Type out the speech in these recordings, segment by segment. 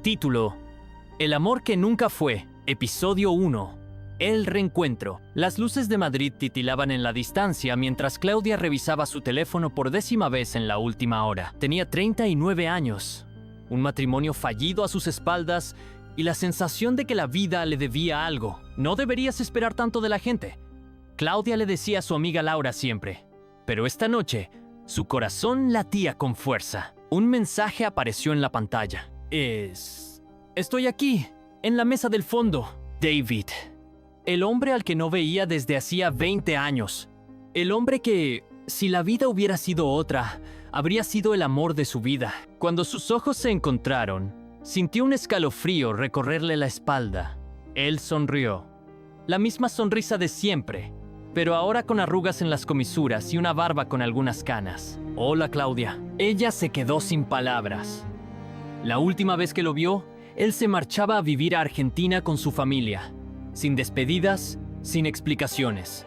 Título: El amor que nunca fue, episodio 1. El reencuentro. Las luces de Madrid titilaban en la distancia mientras Claudia revisaba su teléfono por 10ª vez en la última hora. Tenía 39 años, un matrimonio fallido a sus espaldas y la sensación de que la vida le debía algo. No deberías esperar tanto de la gente, Claudia le decía a su amiga Laura siempre. Pero esta noche, su corazón latía con fuerza. Un mensaje apareció en la pantalla. Estoy aquí, en la mesa del fondo. David. El hombre al que no veía desde hacía 20 años. El hombre que, si la vida hubiera sido otra, habría sido el amor de su vida. Cuando sus ojos se encontraron, sintió un escalofrío recorrerle la espalda. Él sonrió. La misma sonrisa de siempre, pero ahora con arrugas en las comisuras y una barba con algunas canas. Hola, Claudia. Ella se quedó sin palabras. La última vez que lo vio, él se marchaba a vivir a Argentina con su familia. Sin despedidas, sin explicaciones.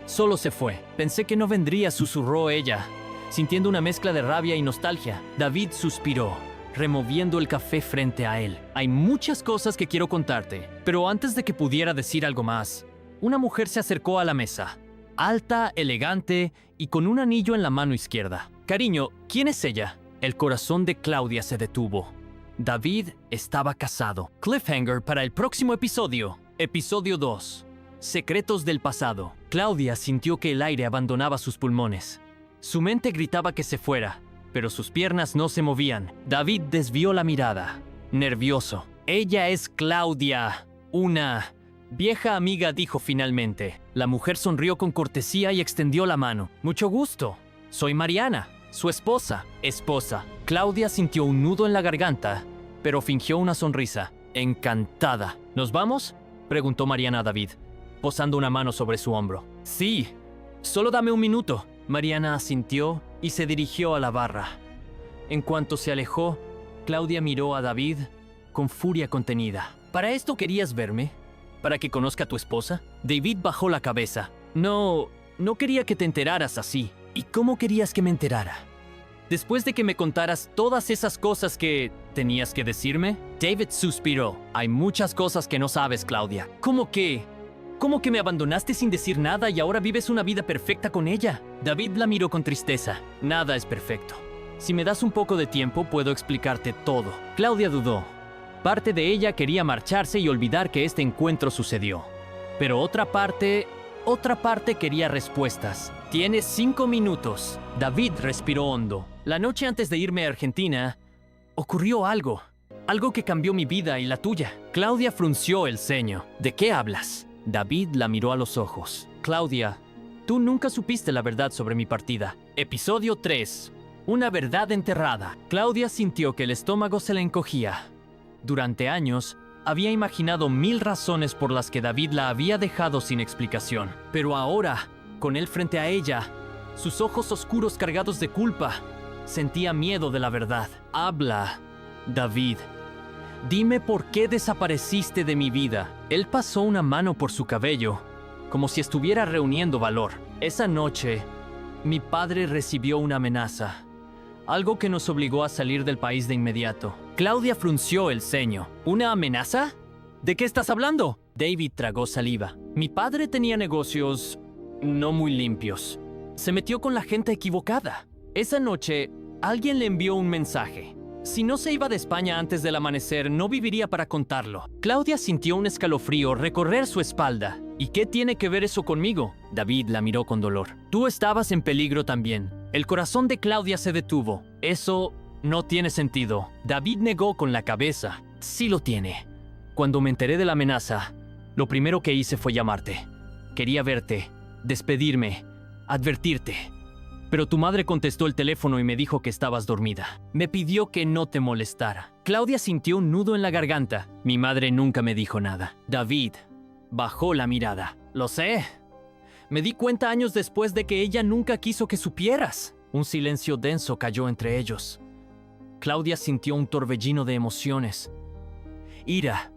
Solo se fue. Pensé que no vendría, susurró ella, sintiendo una mezcla de rabia y nostalgia. David suspiró, removiendo el café frente a él. Hay muchas cosas que quiero contarte, pero antes de que pudiera decir algo más, una mujer se acercó a la mesa, alta, elegante y con un anillo en la mano izquierda. Cariño, ¿quién es ella? El corazón de Claudia se detuvo. David estaba casado. Cliffhanger para el próximo episodio. Episodio 2. Secretos del pasado. Claudia sintió que el aire abandonaba sus pulmones. Su mente gritaba que se fuera, pero sus piernas no se movían. David desvió la mirada, nervioso. Ella es Claudia, una vieja amiga, dijo finalmente. La mujer sonrió con cortesía y extendió la mano. Mucho gusto. Soy Mariana, su esposa. Claudia sintió un nudo en la garganta, pero fingió una sonrisa. Encantada. ¿Nos vamos?, preguntó Mariana a David, posando una mano sobre su hombro. Sí, solo dame un minuto. Mariana asintió y se dirigió a la barra. En cuanto se alejó, Claudia miró a David con furia contenida. ¿Para esto querías verme? ¿Para que conozca a tu esposa? David bajó la cabeza. No quería que te enteraras así. ¿Y cómo querías que me enterara? Después de que me contaras todas esas cosas que tenías que decirme. David suspiró. Hay muchas cosas que no sabes, Claudia. ¿Cómo que me abandonaste sin decir nada y ahora vives una vida perfecta con ella? David la miró con tristeza. Nada es perfecto. Si me das un poco de tiempo, puedo explicarte todo. Claudia dudó. Parte de ella quería marcharse y olvidar que este encuentro sucedió. Pero otra parte quería respuestas. Tienes 5 minutos. David respiró hondo. La noche antes de irme a Argentina, ocurrió algo. Algo que cambió mi vida y la tuya. Claudia frunció el ceño. ¿De qué hablas? David la miró a los ojos. Claudia, tú nunca supiste la verdad sobre mi partida. Episodio 3. Una verdad enterrada. Claudia sintió que el estómago se le encogía. Durante años, había imaginado 1000 razones por las que David la había dejado sin explicación. Pero ahora, con él frente a ella, sus ojos oscuros cargados de culpa, sentía miedo de la verdad. Habla, David. Dime por qué desapareciste de mi vida. Él pasó una mano por su cabello, como si estuviera reuniendo valor. Esa noche, mi padre recibió una amenaza. Algo que nos obligó a salir del país de inmediato. Claudia frunció el ceño. ¿Una amenaza? ¿De qué estás hablando? David tragó saliva. Mi padre tenía negocios no muy limpios. Se metió con la gente equivocada. Esa noche, alguien le envió un mensaje. Si no se iba de España antes del amanecer, no viviría para contarlo. Claudia sintió un escalofrío recorrer su espalda. ¿Y qué tiene que ver eso conmigo? David la miró con dolor. Tú estabas en peligro también. El corazón de Claudia se detuvo. Eso no tiene sentido. David negó con la cabeza. Sí lo tiene. Cuando me enteré de la amenaza, lo primero que hice fue llamarte. Quería verte, despedirme, advertirte. Pero tu madre contestó el teléfono y me dijo que estabas dormida. Me pidió que no te molestara. Claudia sintió un nudo en la garganta. Mi madre nunca me dijo nada. David bajó la mirada. Lo sé. Me di cuenta años después de que ella nunca quiso que supieras. Un silencio denso cayó entre ellos. Claudia sintió un torbellino de emociones. Ira,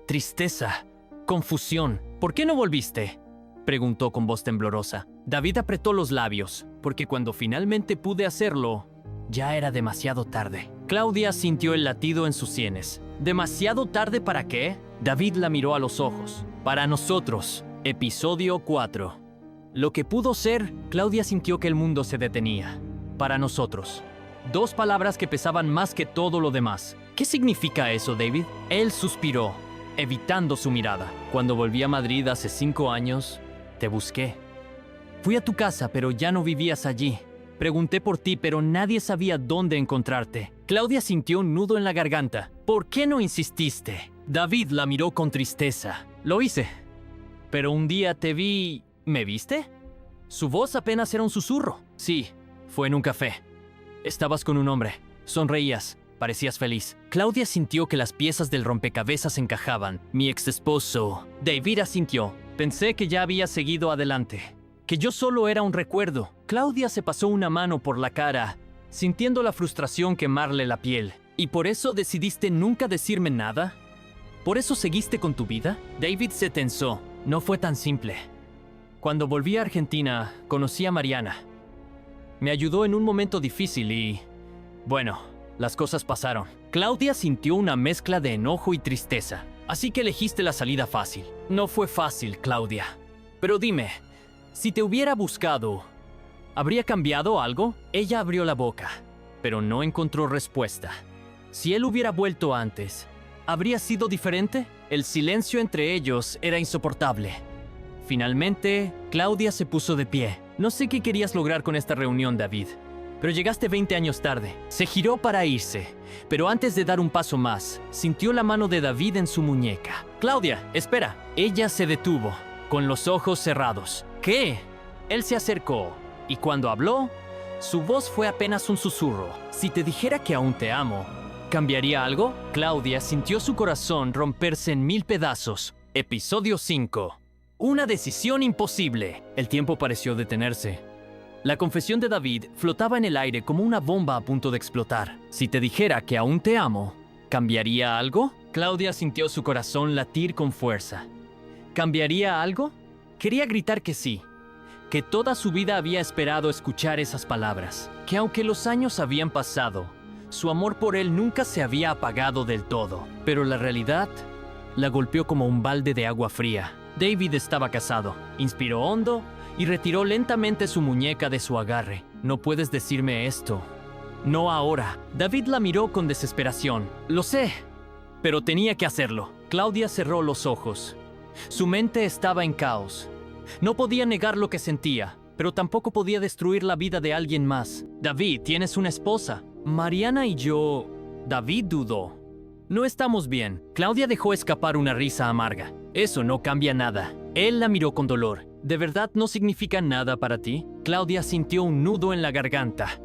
tristeza, confusión. ¿Por qué no volviste?, preguntó con voz temblorosa. David apretó los labios, porque cuando finalmente pude hacerlo, ya era demasiado tarde. Claudia sintió el latido en sus sienes. ¿Demasiado tarde para qué? David la miró a los ojos. Para nosotros. Episodio 4. Lo que pudo ser, Claudia sintió que el mundo se detenía. Para nosotros. 2 palabras que pesaban más que todo lo demás. ¿Qué significa eso, David? Él suspiró, evitando su mirada. Cuando volví a Madrid hace 5 años, te busqué. Fui a tu casa, pero ya no vivías allí. Pregunté por ti, pero nadie sabía dónde encontrarte. Claudia sintió un nudo en la garganta. ¿Por qué no insististe? David la miró con tristeza. Lo hice. Pero un día te vi... ¿Me viste? Su voz apenas era un susurro. Sí, fue en un café. Estabas con un hombre. Sonreías. Parecías feliz. Claudia sintió que las piezas del rompecabezas encajaban. Mi ex esposo. David asintió. Pensé que ya había seguido adelante. Que yo solo era un recuerdo. Claudia se pasó una mano por la cara, sintiendo la frustración quemarle la piel. ¿Y por eso decidiste nunca decirme nada? ¿Por eso seguiste con tu vida? David se tensó. No fue tan simple. Cuando volví a Argentina, conocí a Mariana. Me ayudó en un momento difícil y... bueno, las cosas pasaron. Claudia sintió una mezcla de enojo y tristeza. Así que elegiste la salida fácil. No fue fácil, Claudia. Pero dime, si te hubiera buscado, ¿habría cambiado algo? Ella abrió la boca, pero no encontró respuesta. Si él hubiera vuelto antes, ¿habría sido diferente? El silencio entre ellos era insoportable. Finalmente, Claudia se puso de pie. No sé qué querías lograr con esta reunión, David, pero llegaste 20 años tarde. Se giró para irse, pero antes de dar un paso más, sintió la mano de David en su muñeca. Claudia, espera. Ella se detuvo, con los ojos cerrados. ¿Qué? Él se acercó, y cuando habló, su voz fue apenas un susurro. Si te dijera que aún te amo, ¿cambiaría algo? Claudia sintió su corazón romperse en 1000 pedazos. Episodio 5. Una decisión imposible. El tiempo pareció detenerse. La confesión de David flotaba en el aire como una bomba a punto de explotar. Si te dijera que aún te amo, ¿cambiaría algo? Claudia sintió su corazón latir con fuerza. ¿Cambiaría algo? Quería gritar que sí, que toda su vida había esperado escuchar esas palabras, que aunque los años habían pasado, su amor por él nunca se había apagado del todo. Pero la realidad la golpeó como un balde de agua fría. David estaba casado. Inspiró hondo y retiró lentamente su muñeca de su agarre. No puedes decirme esto. No ahora. David la miró con desesperación. Lo sé, pero tenía que hacerlo. Claudia cerró los ojos. Su mente estaba en caos. No podía negar lo que sentía, pero tampoco podía destruir la vida de alguien más. David, tienes una esposa. Mariana y yo... David dudó. No estamos bien. Claudia dejó escapar una risa amarga. Eso no cambia nada. Él la miró con dolor. ¿De verdad no significa nada para ti? Claudia sintió un nudo en la garganta.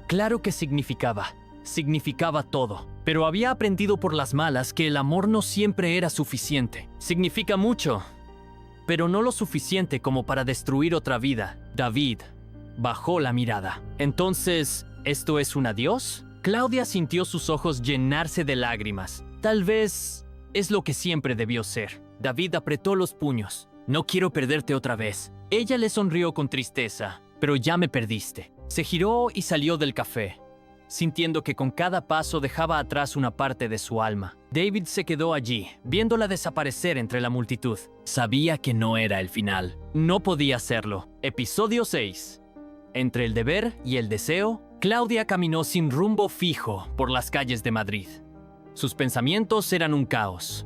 Claro que significaba. Significaba todo. Pero había aprendido por las malas que el amor no siempre era suficiente. Significa mucho, pero no lo suficiente como para destruir otra vida. David bajó la mirada. Entonces, ¿esto es un adiós? Claudia sintió sus ojos llenarse de lágrimas. Tal vez es lo que siempre debió ser. David apretó los puños. No quiero perderte otra vez. Ella le sonrió con tristeza. Pero ya me perdiste. Se giró y salió del café, sintiendo que con cada paso dejaba atrás una parte de su alma. David se quedó allí, viéndola desaparecer entre la multitud. Sabía que no era el final. No podía hacerlo. Episodio 6. Entre el deber y el deseo, Claudia caminó sin rumbo fijo por las calles de Madrid. Sus pensamientos eran un caos.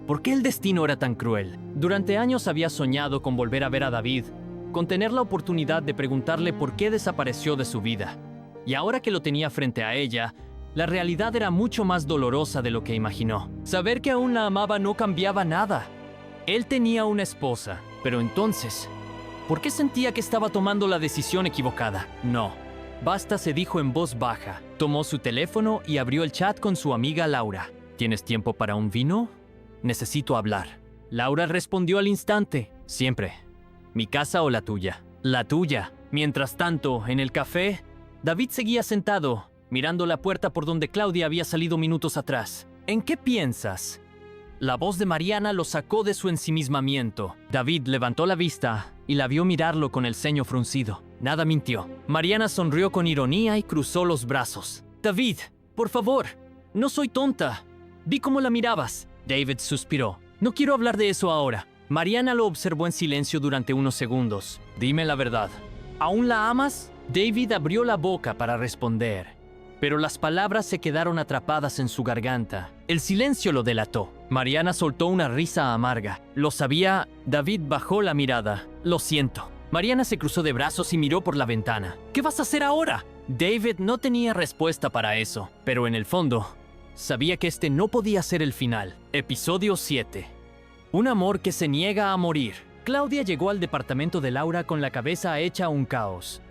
¿Por qué el destino era tan cruel? Durante años había soñado con volver a ver a David, con tener la oportunidad de preguntarle por qué desapareció de su vida. Y ahora que lo tenía frente a ella, la realidad era mucho más dolorosa de lo que imaginó. Saber que aún la amaba no cambiaba nada. Él tenía una esposa, pero entonces, ¿por qué sentía que estaba tomando la decisión equivocada? No. Basta, se dijo en voz baja. Tomó su teléfono y abrió el chat con su amiga Laura. ¿Tienes tiempo para un vino? Necesito hablar. Laura respondió al instante. Siempre. ¿Mi casa o la tuya? La tuya. Mientras tanto, en el café, David seguía sentado, mirando la puerta por donde Claudia había salido minutos atrás. ¿En qué piensas? La voz de Mariana lo sacó de su ensimismamiento. David levantó la vista y la vio mirarlo con el ceño fruncido. Nada mintió. Mariana sonrió con ironía y cruzó los brazos. David, por favor, no soy tonta. Vi cómo la mirabas. David suspiró. No quiero hablar de eso ahora. Mariana lo observó en silencio durante unos segundos. Dime la verdad. ¿Aún la amas? David abrió la boca para responder, pero las palabras se quedaron atrapadas en su garganta. El silencio lo delató. Mariana soltó una risa amarga. Lo sabía. David bajó la mirada. Lo siento. Mariana se cruzó de brazos y miró por la ventana. ¿Qué vas a hacer ahora? David no tenía respuesta para eso, pero en el fondo, sabía que este no podía ser el final. Episodio 7. Un amor que se niega a morir. Claudia llegó al departamento de Laura con la cabeza hecha un caos.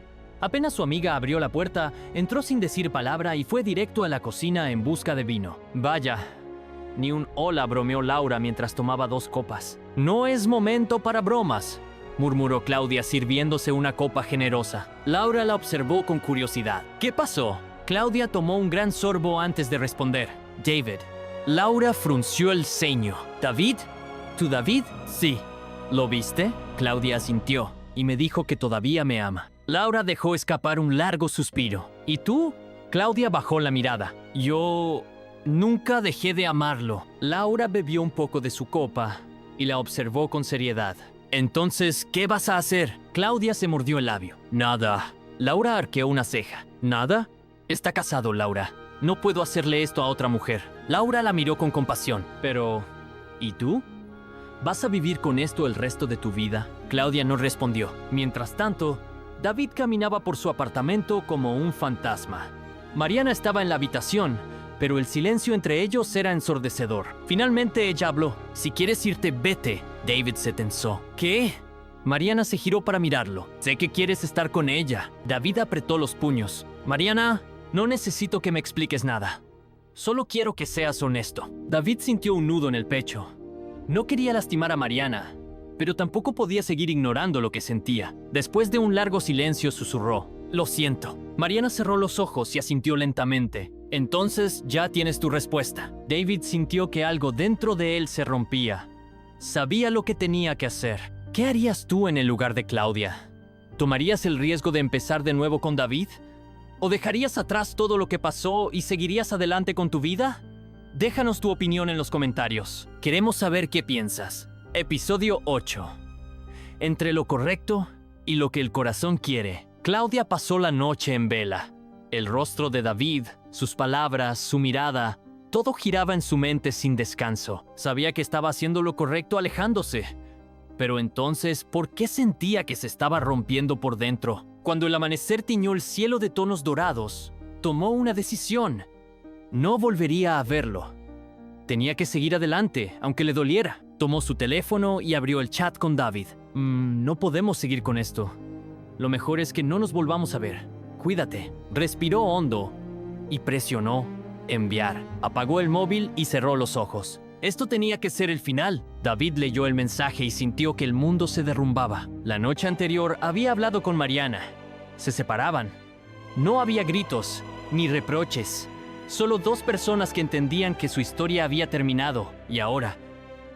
Apenas su amiga abrió la puerta, entró sin decir palabra y fue directo a la cocina en busca de vino. Vaya, ni un hola, bromeó Laura mientras tomaba 2 copas. No es momento para bromas, murmuró Claudia sirviéndose una copa generosa. Laura la observó con curiosidad. ¿Qué pasó? Claudia tomó un gran sorbo antes de responder. David. Laura frunció el ceño. ¿David? ¿Tu David? Sí. ¿Lo viste? Claudia asintió y me dijo que todavía me ama. Laura dejó escapar un largo suspiro. ¿Y tú? Claudia bajó la mirada. Yo nunca dejé de amarlo. Laura bebió un poco de su copa y la observó con seriedad. Entonces, ¿qué vas a hacer? Claudia se mordió el labio. Nada. Laura arqueó una ceja. ¿Nada? Está casado, Laura. No puedo hacerle esto a otra mujer. Laura la miró con compasión. Pero, ¿y tú? ¿Vas a vivir con esto el resto de tu vida? Claudia no respondió. Mientras tanto, David caminaba por su apartamento como un fantasma. Mariana estaba en la habitación, pero el silencio entre ellos era ensordecedor. Finalmente ella habló. Si quieres irte, vete. David se tensó. ¿Qué? Mariana se giró para mirarlo. Sé que quieres estar con ella. David apretó los puños. Mariana, no necesito que me expliques nada. Solo quiero que seas honesto. David sintió un nudo en el pecho. No quería lastimar a Mariana, pero tampoco podía seguir ignorando lo que sentía. Después de un largo silencio, susurró. Lo siento. Mariana cerró los ojos y asintió lentamente. Entonces ya tienes tu respuesta. David sintió que algo dentro de él se rompía. Sabía lo que tenía que hacer. ¿Qué harías tú en el lugar de Claudia? ¿Tomarías el riesgo de empezar de nuevo con David? ¿O dejarías atrás todo lo que pasó y seguirías adelante con tu vida? Déjanos tu opinión en los comentarios. Queremos saber qué piensas. Episodio 8. Entre lo correcto y lo que el corazón quiere. Claudia pasó la noche en vela. El rostro de David, sus palabras, su mirada, todo giraba en su mente sin descanso. Sabía que estaba haciendo lo correcto alejándose. Pero entonces, ¿por qué sentía que se estaba rompiendo por dentro? Cuando el amanecer tiñó el cielo de tonos dorados, tomó una decisión. No volvería a verlo. Tenía que seguir adelante, aunque le doliera. Tomó su teléfono y abrió el chat con David. No podemos seguir con esto. Lo mejor es que no nos volvamos a ver. Cuídate. Respiró hondo y presionó enviar. Apagó el móvil y cerró los ojos. Esto tenía que ser el final. David leyó el mensaje y sintió que el mundo se derrumbaba. La noche anterior había hablado con Mariana. Se separaban. No había gritos ni reproches. Solo 2 personas que entendían que su historia había terminado. Y ahora,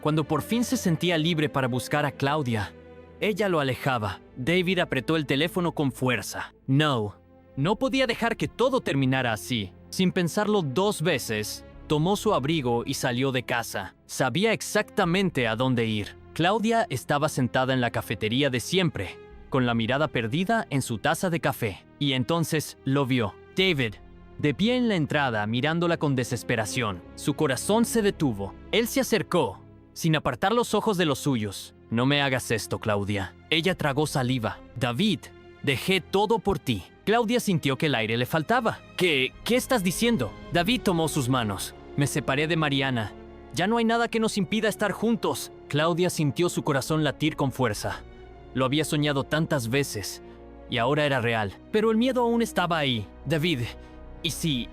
cuando por fin se sentía libre para buscar a Claudia, ella lo alejaba. David apretó el teléfono con fuerza. No podía dejar que todo terminara así. Sin pensarlo 2 veces, tomó su abrigo y salió de casa. Sabía exactamente a dónde ir. Claudia estaba sentada en la cafetería de siempre, con la mirada perdida en su taza de café. Y entonces lo vio. David, de pie en la entrada, mirándola con desesperación. Su corazón se detuvo. Él se acercó, sin apartar los ojos de los suyos. No me hagas esto, Claudia. Ella tragó saliva. David, dejé todo por ti. Claudia sintió que el aire le faltaba. ¿Qué estás diciendo? David tomó sus manos. Me separé de Mariana. Ya no hay nada que nos impida estar juntos. Claudia sintió su corazón latir con fuerza. Lo había soñado tantas veces, y ahora era real. Pero el miedo aún estaba ahí. David, ¿y si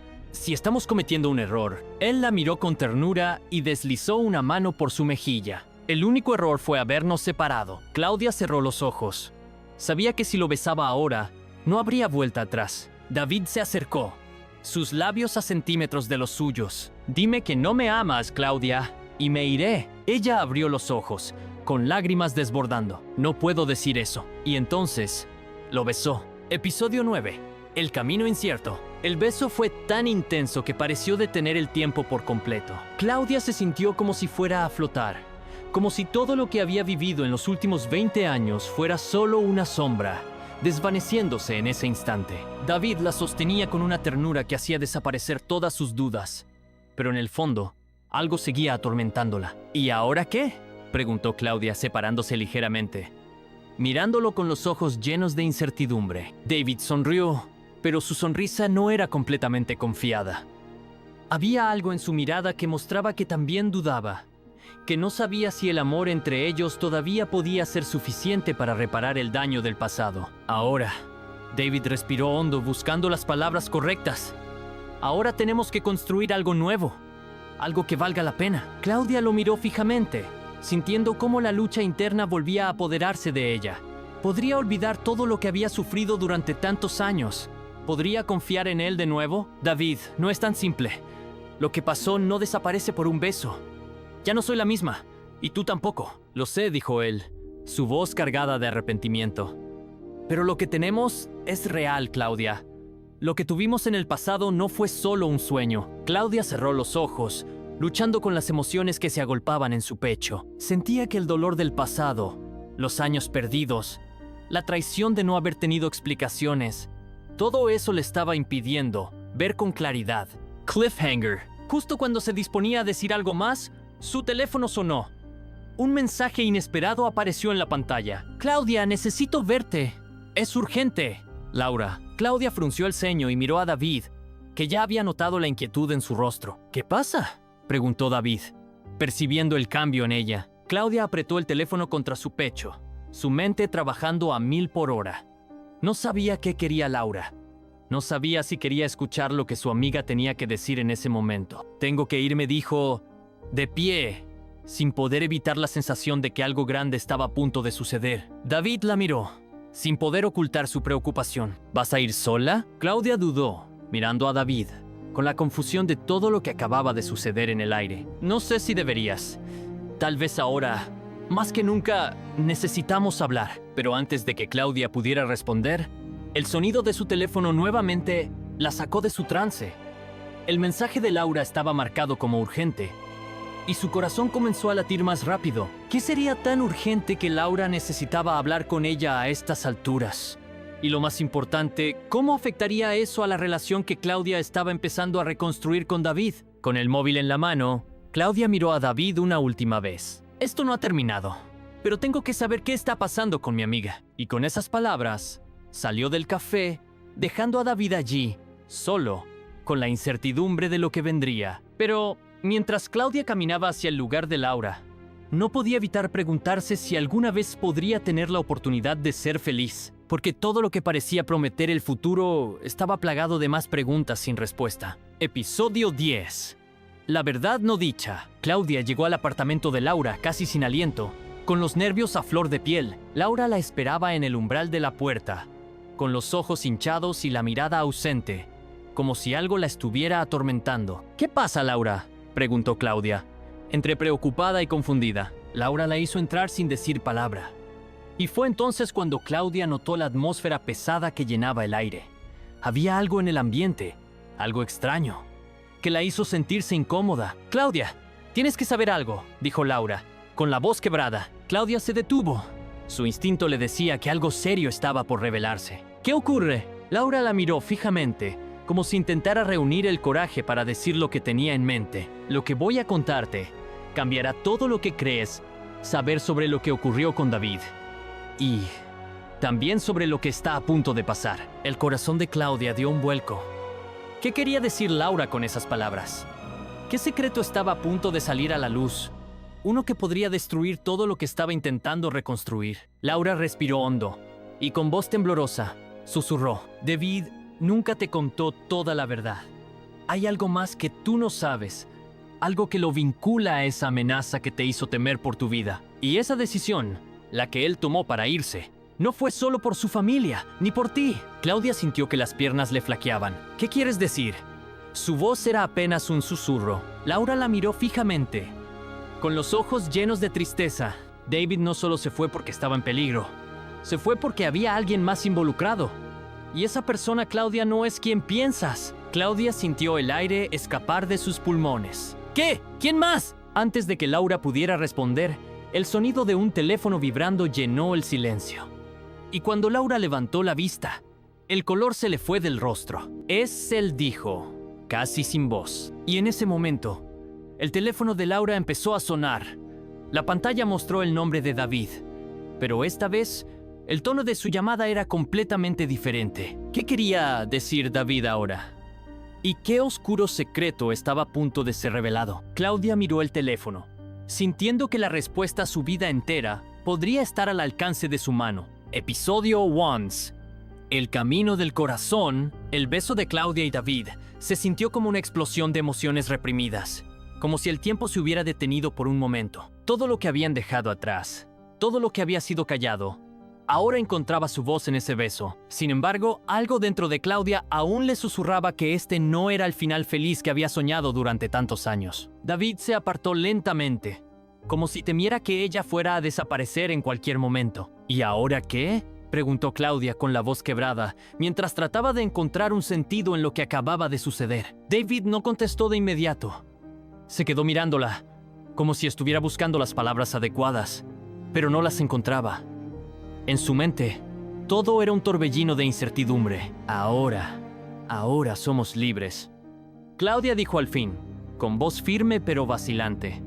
estamos cometiendo un error? Él la miró con ternura y deslizó una mano por su mejilla. El único error fue habernos separado. Claudia cerró los ojos. Sabía que si lo besaba ahora, no habría vuelta atrás. David se acercó, sus labios a centímetros de los suyos. Dime que no me amas, Claudia, y me iré. Ella abrió los ojos, con lágrimas desbordando. No puedo decir eso. Y entonces, lo besó. Episodio 9. El camino incierto. El beso fue tan intenso que pareció detener el tiempo por completo. Claudia se sintió como si fuera a flotar, como si todo lo que había vivido en los últimos 20 años fuera solo una sombra, desvaneciéndose en ese instante. David la sostenía con una ternura que hacía desaparecer todas sus dudas, pero en el fondo, algo seguía atormentándola. ¿Y ahora qué?, preguntó Claudia, separándose ligeramente, mirándolo con los ojos llenos de incertidumbre. David sonrió, pero su sonrisa no era completamente confiada. Había algo en su mirada que mostraba que también dudaba, que no sabía si el amor entre ellos todavía podía ser suficiente para reparar el daño del pasado. Ahora, David respiró hondo buscando las palabras correctas. Ahora tenemos que construir algo nuevo, algo que valga la pena. Claudia lo miró fijamente, sintiendo cómo la lucha interna volvía a apoderarse de ella. ¿Podría olvidar todo lo que había sufrido durante tantos años? ¿Podría confiar en él de nuevo? David, no es tan simple. Lo que pasó no desaparece por un beso. Ya no soy la misma, y tú tampoco. Lo sé, dijo él, su voz cargada de arrepentimiento. Pero lo que tenemos es real, Claudia. Lo que tuvimos en el pasado no fue solo un sueño. Claudia cerró los ojos, luchando con las emociones que se agolpaban en su pecho. Sentía que el dolor del pasado, los años perdidos, la traición de no haber tenido explicaciones, todo eso le estaba impidiendo ver con claridad. Cliffhanger. Justo cuando se disponía a decir algo más, su teléfono sonó. Un mensaje inesperado apareció en la pantalla. Claudia, necesito verte. Es urgente. Laura. Claudia frunció el ceño y miró a David, que ya había notado la inquietud en su rostro. ¿Qué pasa?, preguntó David, percibiendo el cambio en ella. Claudia apretó el teléfono contra su pecho, su mente trabajando a 1000 por hora. No sabía qué quería Laura. No sabía si quería escuchar lo que su amiga tenía que decir en ese momento. Tengo que irme, dijo, de pie, sin poder evitar la sensación de que algo grande estaba a punto de suceder. David la miró, sin poder ocultar su preocupación. ¿Vas a ir sola?, Claudia dudó, mirando a David, con la confusión de todo lo que acababa de suceder en el aire. No sé si deberías. Tal vez ahora, más que nunca, necesitamos hablar. Pero antes de que Claudia pudiera responder, el sonido de su teléfono nuevamente la sacó de su trance. El mensaje de Laura estaba marcado como urgente, y su corazón comenzó a latir más rápido. ¿Qué sería tan urgente que Laura necesitaba hablar con ella a estas alturas? Y lo más importante, ¿cómo afectaría eso a la relación que Claudia estaba empezando a reconstruir con David? Con el móvil en la mano, Claudia miró a David una última vez. Esto no ha terminado, pero tengo que saber qué está pasando con mi amiga. Y con esas palabras, salió del café, dejando a David allí, solo, con la incertidumbre de lo que vendría. Pero mientras Claudia caminaba hacia el lugar de Laura, no podía evitar preguntarse si alguna vez podría tener la oportunidad de ser feliz, porque todo lo que parecía prometer el futuro estaba plagado de más preguntas sin respuesta. Episodio 10. La verdad no dicha. Claudia llegó al apartamento de Laura casi sin aliento, con los nervios a flor de piel. Laura la esperaba en el umbral de la puerta, con los ojos hinchados y la mirada ausente, como si algo la estuviera atormentando. ¿Qué pasa, Laura?, preguntó Claudia, entre preocupada y confundida. Laura la hizo entrar sin decir palabra. Y fue entonces cuando Claudia notó la atmósfera pesada que llenaba el aire. Había algo en el ambiente, algo extraño, que la hizo sentirse incómoda. Claudia, tienes que saber algo, dijo Laura, con la voz quebrada. Claudia se detuvo. Su instinto le decía que algo serio estaba por revelarse. ¿Qué ocurre? Laura la miró fijamente, como si intentara reunir el coraje para decir lo que tenía en mente. Lo que voy a contarte cambiará todo lo que crees saber sobre lo que ocurrió con David. Y también sobre lo que está a punto de pasar. El corazón de Claudia dio un vuelco. ¿Qué quería decir Laura con esas palabras? ¿Qué secreto estaba a punto de salir a la luz? Uno que podría destruir todo lo que estaba intentando reconstruir. Laura respiró hondo y con voz temblorosa susurró: David nunca te contó toda la verdad. Hay algo más que tú no sabes, algo que lo vincula a esa amenaza que te hizo temer por tu vida. Y esa decisión, la que él tomó para irse, no fue solo por su familia, ni por ti. Claudia sintió que las piernas le flaqueaban. ¿Qué quieres decir? Su voz era apenas un susurro. Laura la miró fijamente, con los ojos llenos de tristeza. David no solo se fue porque estaba en peligro, se fue porque había alguien más involucrado. Y esa persona, Claudia, no es quien piensas. Claudia sintió el aire escapar de sus pulmones. ¿Qué? ¿Quién más? Antes de que Laura pudiera responder, el sonido de un teléfono vibrando llenó el silencio. Y cuando Laura levantó la vista, el color se le fue del rostro. Es él, dijo, casi sin voz. Y en ese momento, el teléfono de Laura empezó a sonar. La pantalla mostró el nombre de David, pero esta vez el tono de su llamada era completamente diferente. ¿Qué quería decir David ahora? ¿Y qué oscuro secreto estaba a punto de ser revelado? Claudia miró el teléfono, sintiendo que la respuesta a su vida entera podría estar al alcance de su mano. Episodio 1. El camino del corazón. El beso de Claudia y David se sintió como una explosión de emociones reprimidas, como si el tiempo se hubiera detenido por un momento. Todo lo que habían dejado atrás, todo lo que había sido callado, ahora encontraba su voz en ese beso. Sin embargo, algo dentro de Claudia aún le susurraba que este no era el final feliz que había soñado durante tantos años. David se apartó lentamente, como si temiera que ella fuera a desaparecer en cualquier momento. ¿Y ahora qué?, preguntó Claudia con la voz quebrada, mientras trataba de encontrar un sentido en lo que acababa de suceder. David no contestó de inmediato. Se quedó mirándola, como si estuviera buscando las palabras adecuadas, pero no las encontraba. En su mente, todo era un torbellino de incertidumbre. Ahora somos libres. Claudia dijo al fin, con voz firme pero vacilante.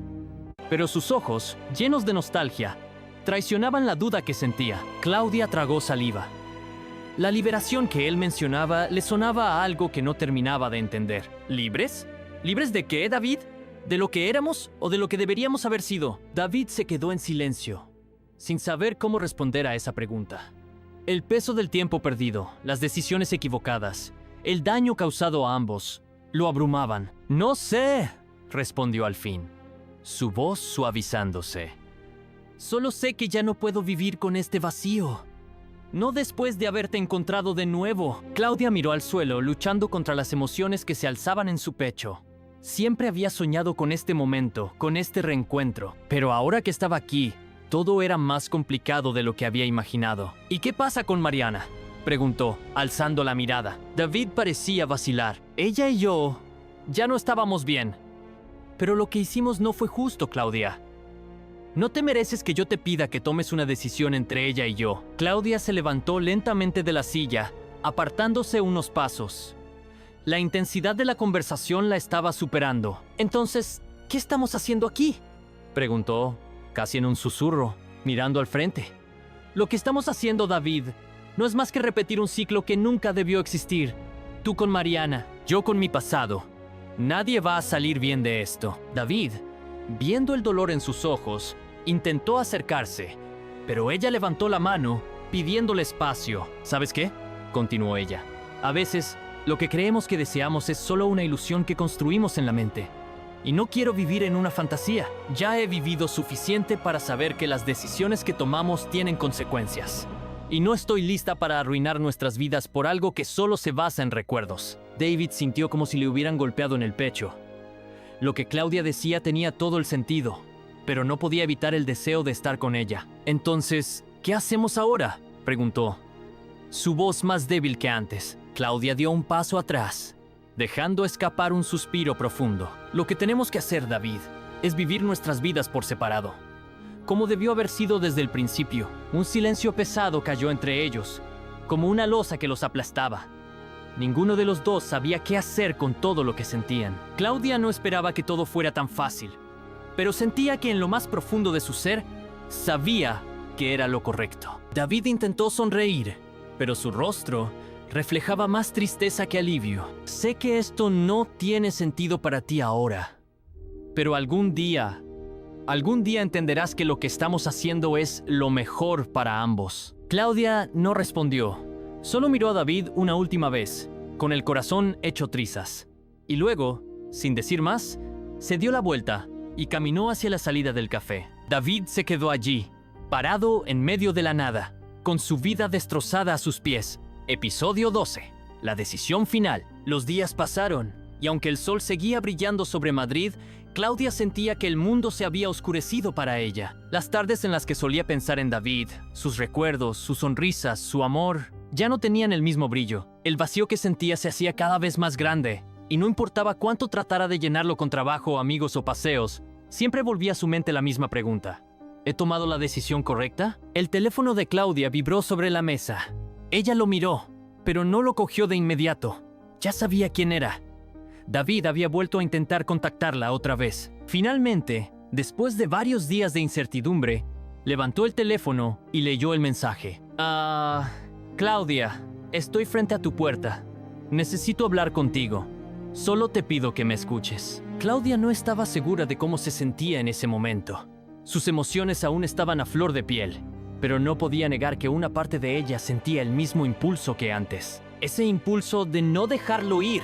Pero sus ojos, llenos de nostalgia, traicionaban la duda que sentía. Claudia tragó saliva. La liberación que él mencionaba le sonaba a algo que no terminaba de entender. ¿Libres? ¿Libres de qué, David? ¿De lo que éramos o de lo que deberíamos haber sido? David se quedó en silencio, sin saber cómo responder a esa pregunta. El peso del tiempo perdido, las decisiones equivocadas, el daño causado a ambos, lo abrumaban. «No sé», respondió al fin, su voz suavizándose. «Solo sé que ya no puedo vivir con este vacío. No después de haberte encontrado de nuevo». Claudia miró al suelo, luchando contra las emociones que se alzaban en su pecho. Siempre había soñado con este momento, con este reencuentro. Pero ahora que estaba aquí, todo era más complicado de lo que había imaginado. «¿Y qué pasa con Mariana?», preguntó, alzando la mirada. David parecía vacilar. «Ella y yo ya no estábamos bien. Pero lo que hicimos no fue justo, Claudia. No te mereces que yo te pida que tomes una decisión entre ella y yo». Claudia se levantó lentamente de la silla, apartándose unos pasos. La intensidad de la conversación la estaba superando. «Entonces, ¿qué estamos haciendo aquí?», preguntó, casi en un susurro, mirando al frente. «Lo que estamos haciendo, David, no es más que repetir un ciclo que nunca debió existir. Tú con Mariana, yo con mi pasado. Nadie va a salir bien de esto». David, viendo el dolor en sus ojos, intentó acercarse, pero ella levantó la mano, pidiéndole espacio. «¿Sabes qué?», continuó ella. «A veces, lo que creemos que deseamos es solo una ilusión que construimos en la mente. Y no quiero vivir en una fantasía. Ya he vivido suficiente para saber que las decisiones que tomamos tienen consecuencias. Y no estoy lista para arruinar nuestras vidas por algo que solo se basa en recuerdos». David sintió como si le hubieran golpeado en el pecho. Lo que Claudia decía tenía todo el sentido, pero no podía evitar el deseo de estar con ella. «Entonces, ¿qué hacemos ahora?», preguntó, su voz más débil que antes. Claudia dio un paso atrás, dejando escapar un suspiro profundo. «Lo que tenemos que hacer, David, es vivir nuestras vidas por separado, como debió haber sido desde el principio». Un silencio pesado cayó entre ellos, como una losa que los aplastaba. Ninguno de los dos sabía qué hacer con todo lo que sentían. Claudia no esperaba que todo fuera tan fácil, pero sentía que en lo más profundo de su ser, sabía que era lo correcto. David intentó sonreír, pero su rostro reflejaba más tristeza que alivio. «Sé que esto no tiene sentido para ti ahora, pero algún día entenderás que lo que estamos haciendo es lo mejor para ambos». Claudia no respondió. Solo miró a David una última vez, con el corazón hecho trizas. Y luego, sin decir más, se dio la vuelta y caminó hacia la salida del café. David se quedó allí, parado en medio de la nada, con su vida destrozada a sus pies. Episodio 12. La decisión final. Los días pasaron, y aunque el sol seguía brillando sobre Madrid, Claudia sentía que el mundo se había oscurecido para ella. Las tardes en las que solía pensar en David, sus recuerdos, sus sonrisas, su amor, ya no tenían el mismo brillo. El vacío que sentía se hacía cada vez más grande, y no importaba cuánto tratara de llenarlo con trabajo, amigos o paseos, siempre volvía a su mente la misma pregunta. ¿He tomado la decisión correcta? El teléfono de Claudia vibró sobre la mesa. Ella lo miró, pero no lo cogió de inmediato. Ya sabía quién era. David había vuelto a intentar contactarla otra vez. Finalmente, después de varios días de incertidumbre, levantó el teléfono y leyó el mensaje. Claudia, estoy frente a tu puerta. Necesito hablar contigo. Solo te pido que me escuches. Claudia no estaba segura de cómo se sentía en ese momento. Sus emociones aún estaban a flor de piel, pero no podía negar que una parte de ella sentía el mismo impulso que antes. Ese impulso de no dejarlo ir,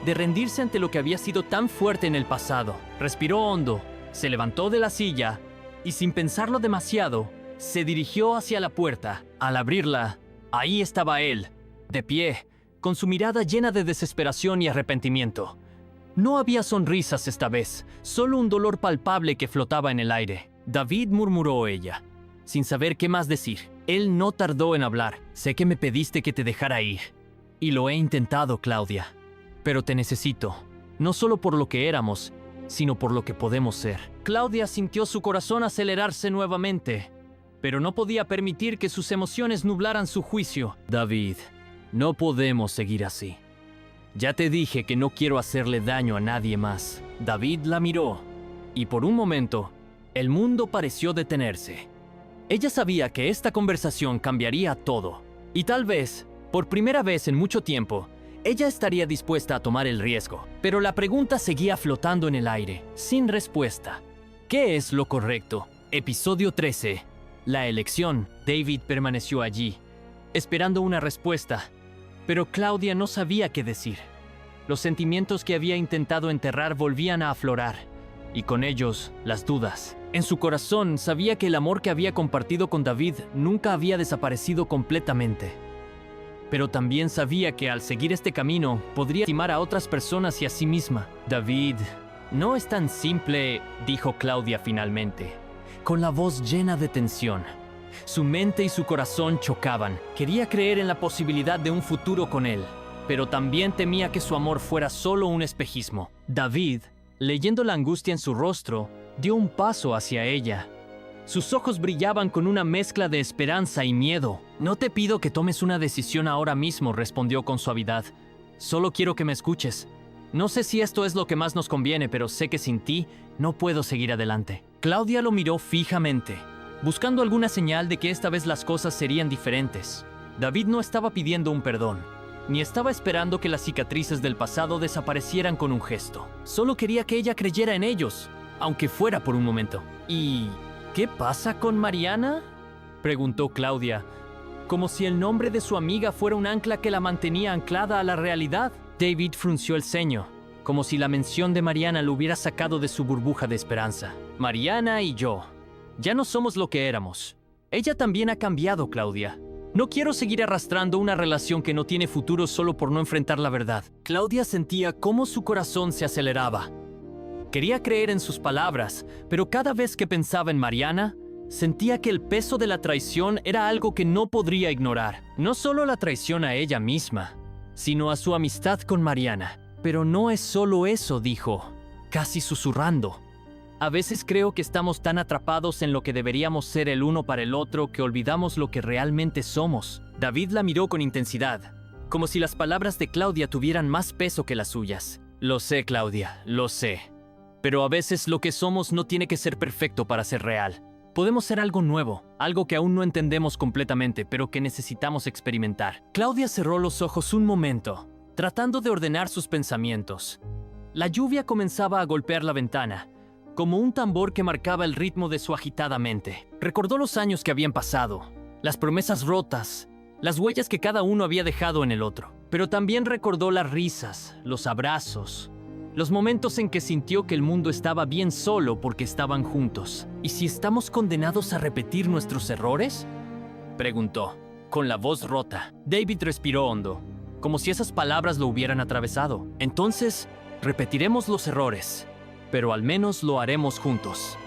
de rendirse ante lo que había sido tan fuerte en el pasado. Respiró hondo, se levantó de la silla y sin pensarlo demasiado, se dirigió hacia la puerta. Al abrirla, ahí estaba él, de pie, con su mirada llena de desesperación y arrepentimiento. No había sonrisas esta vez, solo un dolor palpable que flotaba en el aire. David, murmuró ella, sin saber qué más decir. Él no tardó en hablar. Sé que me pediste que te dejara ir. Y lo he intentado, Claudia. Pero te necesito, no solo por lo que éramos, sino por lo que podemos ser. Claudia sintió su corazón acelerarse nuevamente, pero no podía permitir que sus emociones nublaran su juicio. David, no podemos seguir así. Ya te dije que no quiero hacerle daño a nadie más. David la miró, y por un momento, el mundo pareció detenerse. Ella sabía que esta conversación cambiaría todo, y tal vez, por primera vez en mucho tiempo, ella estaría dispuesta a tomar el riesgo. Pero la pregunta seguía flotando en el aire, sin respuesta. ¿Qué es lo correcto? Episodio 13. La elección. David permaneció allí, esperando una respuesta, pero Claudia no sabía qué decir. Los sentimientos que había intentado enterrar volvían a aflorar, y con ellos, las dudas. En su corazón sabía que el amor que había compartido con David nunca había desaparecido completamente. Pero también sabía que al seguir este camino podría lastimar a otras personas y a sí misma. David, no es tan simple, dijo Claudia finalmente, con la voz llena de tensión. Su mente y su corazón chocaban. Quería creer en la posibilidad de un futuro con él, pero también temía que su amor fuera solo un espejismo. David, leyendo la angustia en su rostro, dio un paso hacia ella. Sus ojos brillaban con una mezcla de esperanza y miedo. No te pido que tomes una decisión ahora mismo, respondió con suavidad. Solo quiero que me escuches. No sé si esto es lo que más nos conviene, pero sé que sin ti no puedo seguir adelante. Claudia lo miró fijamente, buscando alguna señal de que esta vez las cosas serían diferentes. David no estaba pidiendo un perdón, ni estaba esperando que las cicatrices del pasado desaparecieran con un gesto. Solo quería que ella creyera en ellos, aunque fuera por un momento. ¿Y qué pasa con Mariana?, preguntó Claudia, como si el nombre de su amiga fuera un ancla que la mantenía anclada a la realidad. David frunció el ceño, como si la mención de Mariana lo hubiera sacado de su burbuja de esperanza. Mariana y yo ya no somos lo que éramos. Ella también ha cambiado, Claudia. No quiero seguir arrastrando una relación que no tiene futuro solo por no enfrentar la verdad. Claudia sentía cómo su corazón se aceleraba. Quería creer en sus palabras, pero cada vez que pensaba en Mariana, sentía que el peso de la traición era algo que no podría ignorar. No solo la traición a ella misma, sino a su amistad con Mariana. Pero no es solo eso, dijo, casi susurrando. A veces creo que estamos tan atrapados en lo que deberíamos ser el uno para el otro que olvidamos lo que realmente somos. David la miró con intensidad, como si las palabras de Claudia tuvieran más peso que las suyas. Lo sé, Claudia, lo sé. Pero a veces lo que somos no tiene que ser perfecto para ser real. Podemos ser algo nuevo, algo que aún no entendemos completamente, pero que necesitamos experimentar. Claudia cerró los ojos un momento, tratando de ordenar sus pensamientos. La lluvia comenzaba a golpear la ventana, como un tambor que marcaba el ritmo de su agitada mente. Recordó los años que habían pasado, las promesas rotas, las huellas que cada uno había dejado en el otro. Pero también recordó las risas, los abrazos, los momentos en que sintió que el mundo estaba bien solo porque estaban juntos. ¿Y si estamos condenados a repetir nuestros errores?, preguntó, con la voz rota. David respiró hondo, como si esas palabras lo hubieran atravesado. Entonces, repetiremos los errores, pero al menos lo haremos juntos.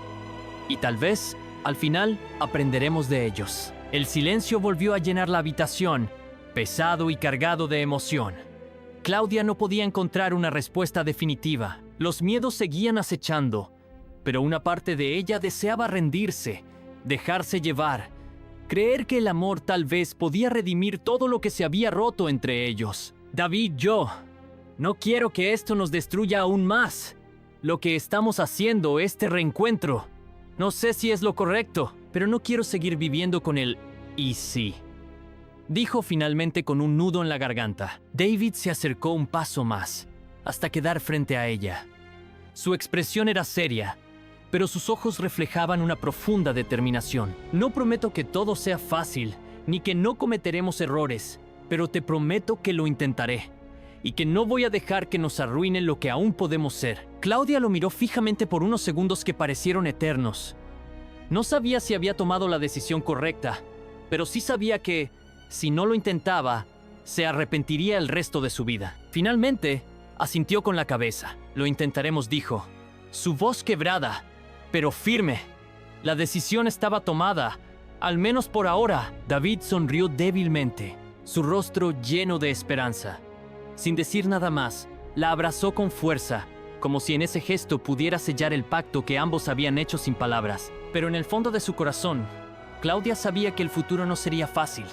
Y tal vez, al final, aprenderemos de ellos. El silencio volvió a llenar la habitación, pesado y cargado de emoción. Claudia no podía encontrar una respuesta definitiva. Los miedos seguían acechando, pero una parte de ella deseaba rendirse, dejarse llevar, creer que el amor tal vez podía redimir todo lo que se había roto entre ellos. David, no quiero que esto nos destruya aún más. Lo que estamos haciendo, este reencuentro, no sé si es lo correcto, pero no quiero seguir viviendo con el «y sí», dijo finalmente con un nudo en la garganta. David se acercó un paso más, hasta quedar frente a ella. Su expresión era seria, pero sus ojos reflejaban una profunda determinación. No prometo que todo sea fácil, ni que no cometeremos errores, pero te prometo que lo intentaré, y que no voy a dejar que nos arruine lo que aún podemos ser. Claudia lo miró fijamente por unos segundos que parecieron eternos. No sabía si había tomado la decisión correcta, pero sí sabía que, si no lo intentaba, se arrepentiría el resto de su vida. Finalmente, asintió con la cabeza. Lo intentaremos, dijo. Su voz quebrada, pero firme. La decisión estaba tomada, al menos por ahora. David sonrió débilmente, su rostro lleno de esperanza. Sin decir nada más, la abrazó con fuerza, como si en ese gesto pudiera sellar el pacto que ambos habían hecho sin palabras. Pero en el fondo de su corazón, Claudia sabía que el futuro no sería fácil.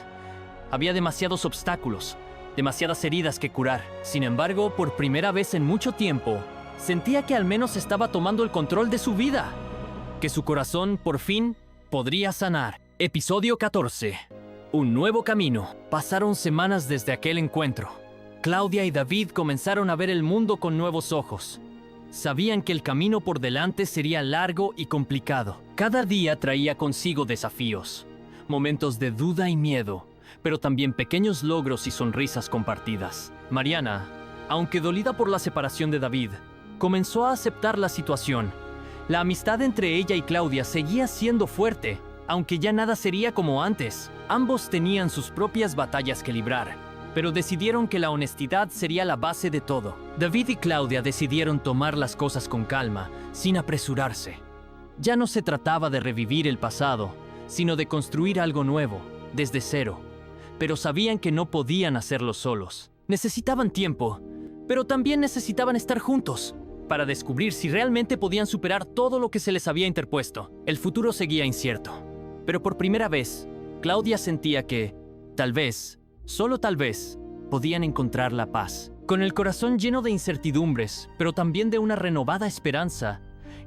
Había demasiados obstáculos, demasiadas heridas que curar. Sin embargo, por primera vez en mucho tiempo, sentía que al menos estaba tomando el control de su vida, que su corazón, por fin, podría sanar. Episodio 14. Un nuevo camino. Pasaron semanas desde aquel encuentro. Claudia y David comenzaron a ver el mundo con nuevos ojos. Sabían que el camino por delante sería largo y complicado. Cada día traía consigo desafíos, momentos de duda y miedo, pero también pequeños logros y sonrisas compartidas. Mariana, aunque dolida por la separación de David, comenzó a aceptar la situación. La amistad entre ella y Claudia seguía siendo fuerte, aunque ya nada sería como antes. Ambos tenían sus propias batallas que librar, pero decidieron que la honestidad sería la base de todo. David y Claudia decidieron tomar las cosas con calma, sin apresurarse. Ya no se trataba de revivir el pasado, sino de construir algo nuevo, desde cero. Pero sabían que no podían hacerlo solos. Necesitaban tiempo, pero también necesitaban estar juntos, para descubrir si realmente podían superar todo lo que se les había interpuesto. El futuro seguía incierto, pero por primera vez, Claudia sentía que, tal vez, solo tal vez, podían encontrar la paz. Con el corazón lleno de incertidumbres, pero también de una renovada esperanza,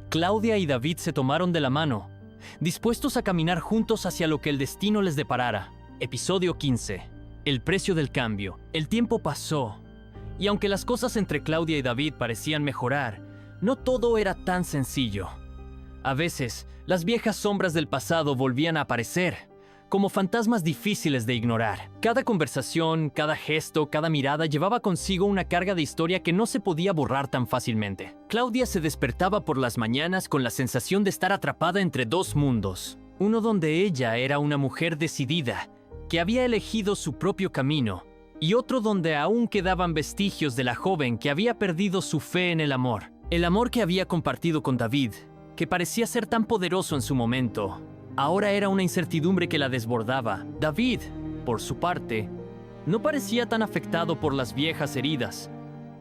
Claudia y David se tomaron de la mano, dispuestos a caminar juntos hacia lo que el destino les deparara. Episodio 15. El precio del cambio. El tiempo pasó, y aunque las cosas entre Claudia y David parecían mejorar, no todo era tan sencillo. A veces, las viejas sombras del pasado volvían a aparecer, como fantasmas difíciles de ignorar. Cada conversación, cada gesto, cada mirada llevaba consigo una carga de historia que no se podía borrar tan fácilmente. Claudia se despertaba por las mañanas con la sensación de estar atrapada entre dos mundos. Uno donde ella era una mujer decidida, que había elegido su propio camino, y otro donde aún quedaban vestigios de la joven que había perdido su fe en el amor. El amor que había compartido con David, que parecía ser tan poderoso en su momento, ahora era una incertidumbre que la desbordaba. David, por su parte, no parecía tan afectado por las viejas heridas.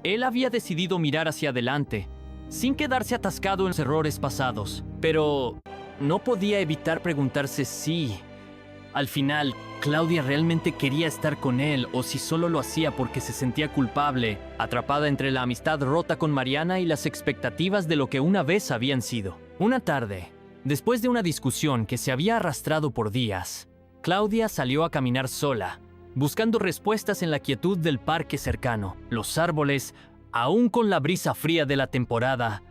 Él había decidido mirar hacia adelante, sin quedarse atascado en los errores pasados. Pero no podía evitar preguntarse si, al final, Claudia realmente quería estar con él o si solo lo hacía porque se sentía culpable, atrapada entre la amistad rota con Mariana y las expectativas de lo que una vez habían sido. Una tarde, después de una discusión que se había arrastrado por días, Claudia salió a caminar sola, buscando respuestas en la quietud del parque cercano. Los árboles, aún con la brisa fría de la temporada,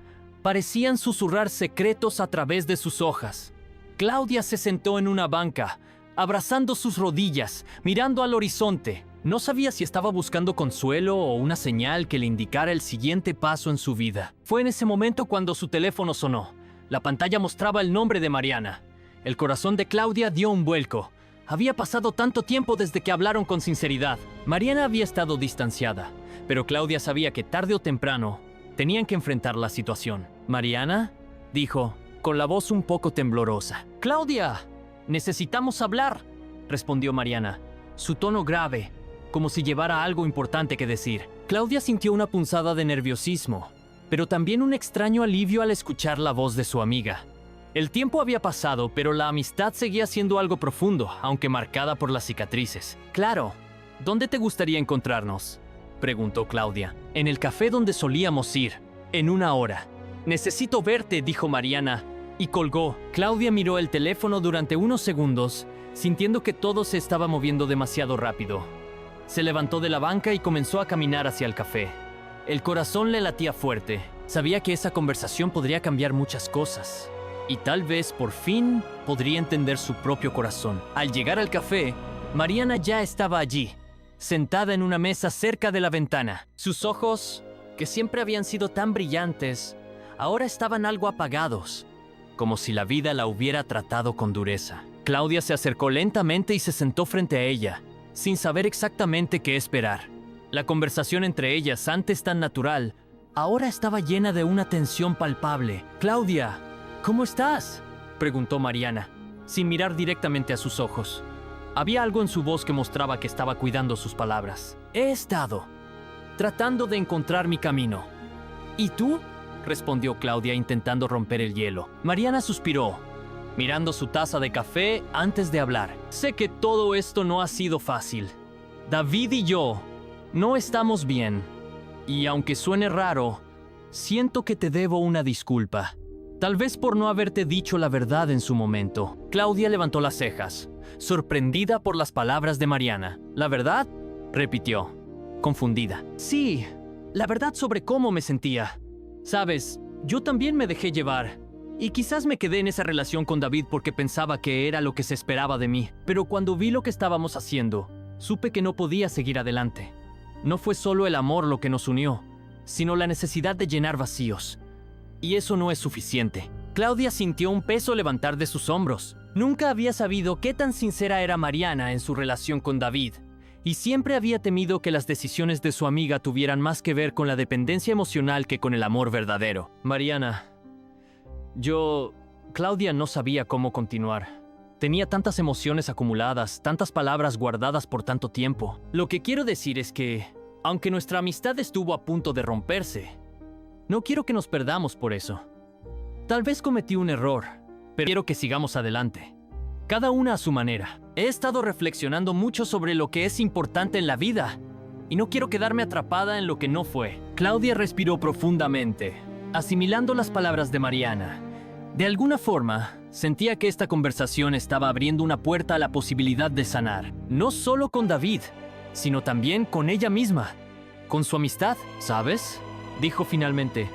parecían susurrar secretos a través de sus hojas. Claudia se sentó en una banca, abrazando sus rodillas, mirando al horizonte. No sabía si estaba buscando consuelo o una señal que le indicara el siguiente paso en su vida. Fue en ese momento cuando su teléfono sonó. La pantalla mostraba el nombre de Mariana. El corazón de Claudia dio un vuelco. Había pasado tanto tiempo desde que hablaron con sinceridad. Mariana había estado distanciada, pero Claudia sabía que tarde o temprano tenían que enfrentar la situación. «¿Mariana?», dijo, con la voz un poco temblorosa. «¡Claudia! Necesitamos hablar», respondió Mariana, su tono grave, como si llevara algo importante que decir. Claudia sintió una punzada de nerviosismo, pero también un extraño alivio al escuchar la voz de su amiga. El tiempo había pasado, pero la amistad seguía siendo algo profundo, aunque marcada por las cicatrices. Claro, ¿dónde te gustaría encontrarnos?, preguntó Claudia. En el café donde solíamos ir, en 1 hora. Necesito verte, dijo Mariana, y colgó. Claudia miró el teléfono durante unos segundos, sintiendo que todo se estaba moviendo demasiado rápido. Se levantó de la banca y comenzó a caminar hacia el café. El corazón le latía fuerte. Sabía que esa conversación podría cambiar muchas cosas. Y tal vez, por fin, podría entender su propio corazón. Al llegar al café, Mariana ya estaba allí, sentada en una mesa cerca de la ventana. Sus ojos, que siempre habían sido tan brillantes, ahora estaban algo apagados, como si la vida la hubiera tratado con dureza. Claudia se acercó lentamente y se sentó frente a ella, sin saber exactamente qué esperar. La conversación entre ellas, antes tan natural, ahora estaba llena de una tensión palpable. «Claudia, ¿cómo estás?», preguntó Mariana, sin mirar directamente a sus ojos. Había algo en su voz que mostraba que estaba cuidando sus palabras. «He estado tratando de encontrar mi camino». «¿Y tú?», respondió Claudia intentando romper el hielo. Mariana suspiró, mirando su taza de café antes de hablar. «Sé que todo esto no ha sido fácil. David y yo no estamos bien. Y aunque suene raro, siento que te debo una disculpa. Tal vez por no haberte dicho la verdad en su momento». Claudia levantó las cejas, sorprendida por las palabras de Mariana. «¿La verdad?», repitió, confundida. «Sí, la verdad sobre cómo me sentía. Sabes, yo también me dejé llevar. Y quizás me quedé en esa relación con David porque pensaba que era lo que se esperaba de mí. Pero cuando vi lo que estábamos haciendo, supe que no podía seguir adelante. No fue solo el amor lo que nos unió, sino la necesidad de llenar vacíos. Y eso no es suficiente». Claudia sintió un peso levantar de sus hombros. Nunca había sabido qué tan sincera era Mariana en su relación con David, y siempre había temido que las decisiones de su amiga tuvieran más que ver con la dependencia emocional que con el amor verdadero. «Mariana, Claudia no sabía cómo continuar. Tenía tantas emociones acumuladas, tantas palabras guardadas por tanto tiempo. Lo que quiero decir es que, aunque nuestra amistad estuvo a punto de romperse, no quiero que nos perdamos por eso. Tal vez cometí un error, pero quiero que sigamos adelante. Cada una a su manera. He estado reflexionando mucho sobre lo que es importante en la vida, y no quiero quedarme atrapada en lo que no fue». Claudia respiró profundamente, asimilando las palabras de Mariana. De alguna forma, sentía que esta conversación estaba abriendo una puerta a la posibilidad de sanar. No solo con David, sino también con ella misma, con su amistad. «¿Sabes?», dijo finalmente.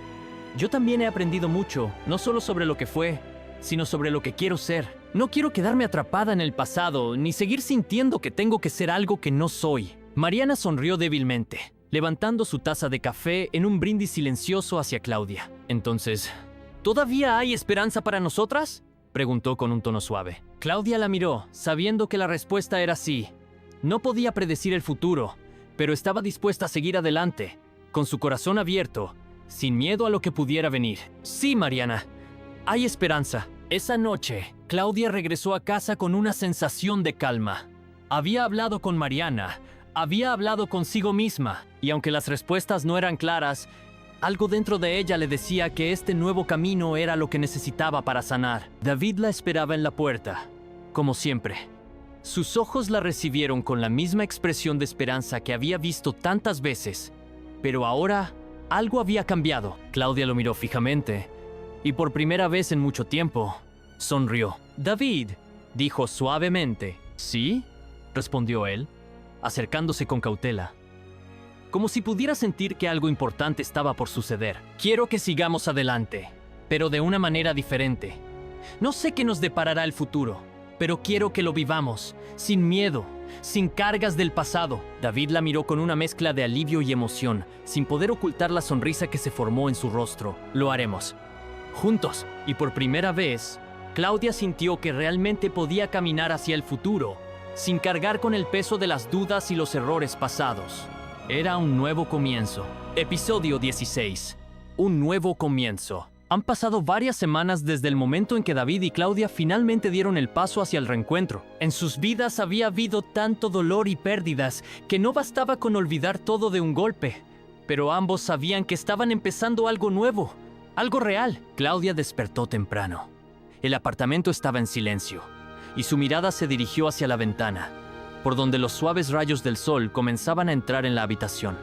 «Yo también he aprendido mucho, no solo sobre lo que fue, sino sobre lo que quiero ser. No quiero quedarme atrapada en el pasado, ni seguir sintiendo que tengo que ser algo que no soy». Mariana sonrió débilmente, levantando su taza de café en un brindis silencioso hacia Claudia. «Entonces, ¿todavía hay esperanza para nosotras?», preguntó con un tono suave. Claudia la miró, sabiendo que la respuesta era sí. No podía predecir el futuro, pero estaba dispuesta a seguir adelante, con su corazón abierto, sin miedo a lo que pudiera venir. «Sí, Mariana, hay esperanza». Esa noche, Claudia regresó a casa con una sensación de calma. Había hablado con Mariana, había hablado consigo misma, y aunque las respuestas no eran claras, algo dentro de ella le decía que este nuevo camino era lo que necesitaba para sanar. David la esperaba en la puerta, como siempre. Sus ojos la recibieron con la misma expresión de esperanza que había visto tantas veces, pero ahora algo había cambiado. Claudia lo miró fijamente, y por primera vez en mucho tiempo, sonrió. «David», dijo suavemente. «¿Sí?», respondió él, acercándose con cautela, como si pudiera sentir que algo importante estaba por suceder. «Quiero que sigamos adelante, pero de una manera diferente. No sé qué nos deparará el futuro, pero quiero que lo vivamos, sin miedo, sin cargas del pasado». David la miró con una mezcla de alivio y emoción, sin poder ocultar la sonrisa que se formó en su rostro. «Lo haremos juntos». Y por primera vez, Claudia sintió que realmente podía caminar hacia el futuro, sin cargar con el peso de las dudas y los errores pasados. Era un nuevo comienzo. Episodio 16. Un nuevo comienzo. Han pasado varias semanas desde el momento en que David y Claudia finalmente dieron el paso hacia el reencuentro. En sus vidas había habido tanto dolor y pérdidas que no bastaba con olvidar todo de un golpe. Pero ambos sabían que estaban empezando algo nuevo, algo real. Claudia despertó temprano. El apartamento estaba en silencio, y su mirada se dirigió hacia la ventana, por donde los suaves rayos del sol comenzaban a entrar en la habitación.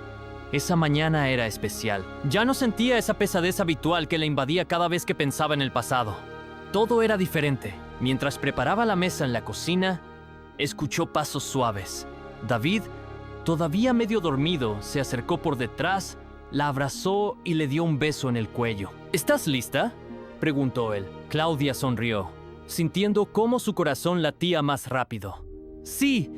Esa mañana era especial. Ya no sentía esa pesadez habitual que le invadía cada vez que pensaba en el pasado. Todo era diferente. Mientras preparaba la mesa en la cocina, escuchó pasos suaves. David, todavía medio dormido, se acercó por detrás, la abrazó y le dio un beso en el cuello. ¿Estás lista?, preguntó él. Claudia sonrió, sintiendo cómo su corazón latía más rápido. Sí,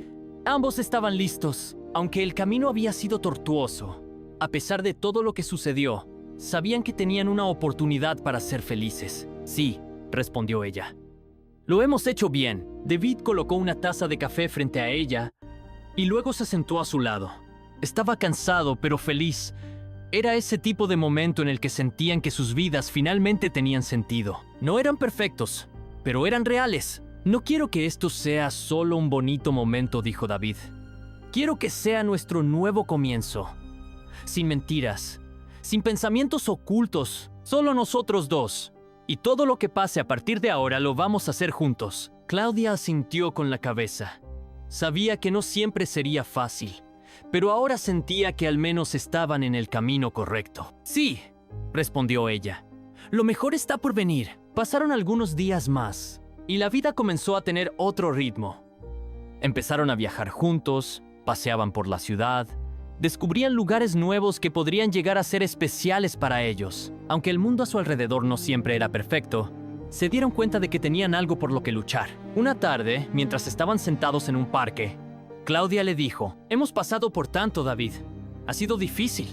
ambos estaban listos. Aunque el camino había sido tortuoso, a pesar de todo lo que sucedió, sabían que tenían una oportunidad para ser felices. Sí, respondió ella. Lo hemos hecho bien. David colocó una taza de café frente a ella y luego se sentó a su lado. Estaba cansado, pero feliz. Era ese tipo de momento en el que sentían que sus vidas finalmente tenían sentido. No eran perfectos, pero eran reales. No quiero que esto sea solo un bonito momento, dijo David. Quiero que sea nuestro nuevo comienzo. Sin mentiras, sin pensamientos ocultos, solo nosotros dos. Y todo lo que pase a partir de ahora lo vamos a hacer juntos. Claudia asintió con la cabeza. Sabía que no siempre sería fácil, pero ahora sentía que al menos estaban en el camino correcto. Sí, respondió ella. Lo mejor está por venir. Pasaron algunos días más, y la vida comenzó a tener otro ritmo. Empezaron a viajar juntos, paseaban por la ciudad, descubrían lugares nuevos que podrían llegar a ser especiales para ellos. Aunque el mundo a su alrededor no siempre era perfecto, se dieron cuenta de que tenían algo por lo que luchar. Una tarde, mientras estaban sentados en un parque, Claudia le dijo: «Hemos pasado por tanto, David. Ha sido difícil.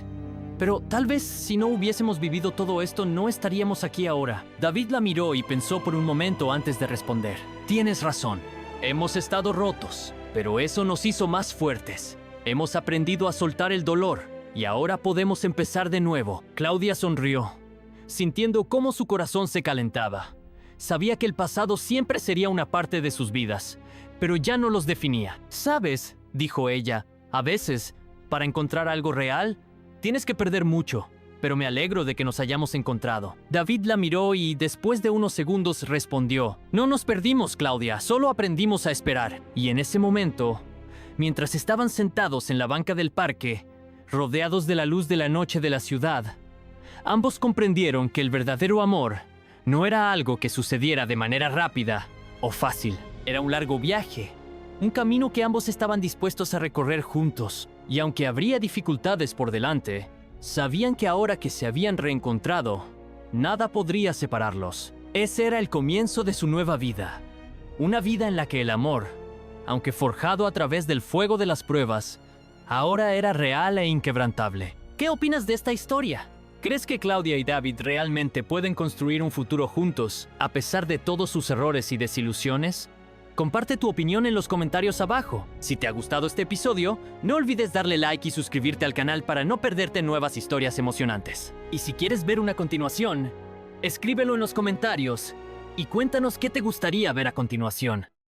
Pero tal vez si no hubiésemos vivido todo esto, no estaríamos aquí ahora». David la miró y pensó por un momento antes de responder. «Tienes razón. Hemos estado rotos, pero eso nos hizo más fuertes. Hemos aprendido a soltar el dolor y ahora podemos empezar de nuevo». Claudia sonrió, sintiendo cómo su corazón se calentaba. Sabía que el pasado siempre sería una parte de sus vidas, pero ya no los definía. «¿Sabes?», dijo ella, «a veces, para encontrar algo real, tienes que perder mucho, pero me alegro de que nos hayamos encontrado». David la miró y después de unos segundos respondió: «No nos perdimos, Claudia, solo aprendimos a esperar». Y en ese momento, mientras estaban sentados en la banca del parque, rodeados de la luz de la noche de la ciudad, ambos comprendieron que el verdadero amor no era algo que sucediera de manera rápida o fácil. Era un largo viaje, un camino que ambos estaban dispuestos a recorrer juntos. Y aunque habría dificultades por delante, sabían que ahora que se habían reencontrado, nada podría separarlos. Ese era el comienzo de su nueva vida. Una vida en la que el amor, aunque forjado a través del fuego de las pruebas, ahora era real e inquebrantable. ¿Qué opinas de esta historia? ¿Crees que Claudia y David realmente pueden construir un futuro juntos, a pesar de todos sus errores y desilusiones? Comparte tu opinión en los comentarios abajo. Si te ha gustado este episodio, no olvides darle like y suscribirte al canal para no perderte nuevas historias emocionantes. Y si quieres ver una continuación, escríbelo en los comentarios y cuéntanos qué te gustaría ver a continuación.